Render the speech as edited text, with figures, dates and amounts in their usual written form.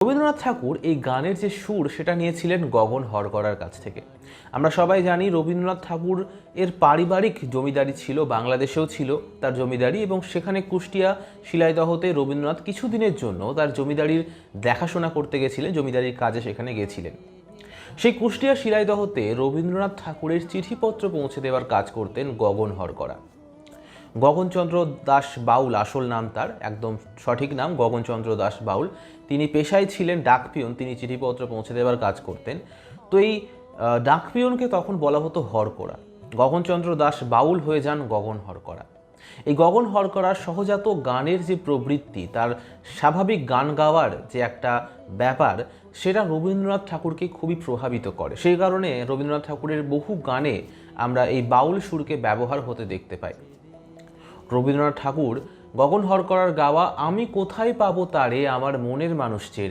রবীন্দ্রনাথ ঠাকুর এই গানের যে সুর সেটা নিয়েছিলেন গগন হরকরার কাছ থেকে। আমরা সবাই জানি রবীন্দ্রনাথ ঠাকুর এর পারিবারিক জমিদারি ছিল, বাংলাদেশেও ছিল তার জমিদারি, এবং সেখানে কুষ্টিয়া শিলাইদহতে রবীন্দ্রনাথ কিছুদিনের জন্য তার জমিদারির দেখাশোনা করতে গেছিলেন, জমিদারির কাজে সেখানে গেছিলেন। সেই কুষ্টিয়া শিলাইদহতে রবীন্দ্রনাথ ঠাকুরের চিঠিপত্র পৌঁছে দেওয়ার কাজ করতেন গগন হরকরা। গগনচন্দ্র দাস বাউল আসল নাম, তার একদম সঠিক নাম গগনচন্দ্র দাস বাউল। তিনি পেশায় ছিলেন ডাকপিয়ন, তিনি চিঠিপত্র পৌঁছে দেওয়ার কাজ করতেন। তো এই ডাকপিয়নকে তখন বলা হতো হরকরা। গগনচন্দ্র দাস বাউল হয়ে যান গগন হরকরা। এই গগন হরকরার সহজাত গানের যে প্রবৃত্তি, তার স্বাভাবিক গান গাওয়ার যে একটা ব্যাপার, সেটা রবীন্দ্রনাথ ঠাকুরকে খুবই প্রভাবিত করে। সেই কারণে রবীন্দ্রনাথ ঠাকুরের বহু গানে আমরা এই বাউল সুরকে ব্যবহার হতে দেখতে পাই। রবীন্দ্রনাথ ঠাকুর গগন হরকরার গাওয়া আমি কোথায় পাবো তারে আমার মনের মানুষ চেয়ে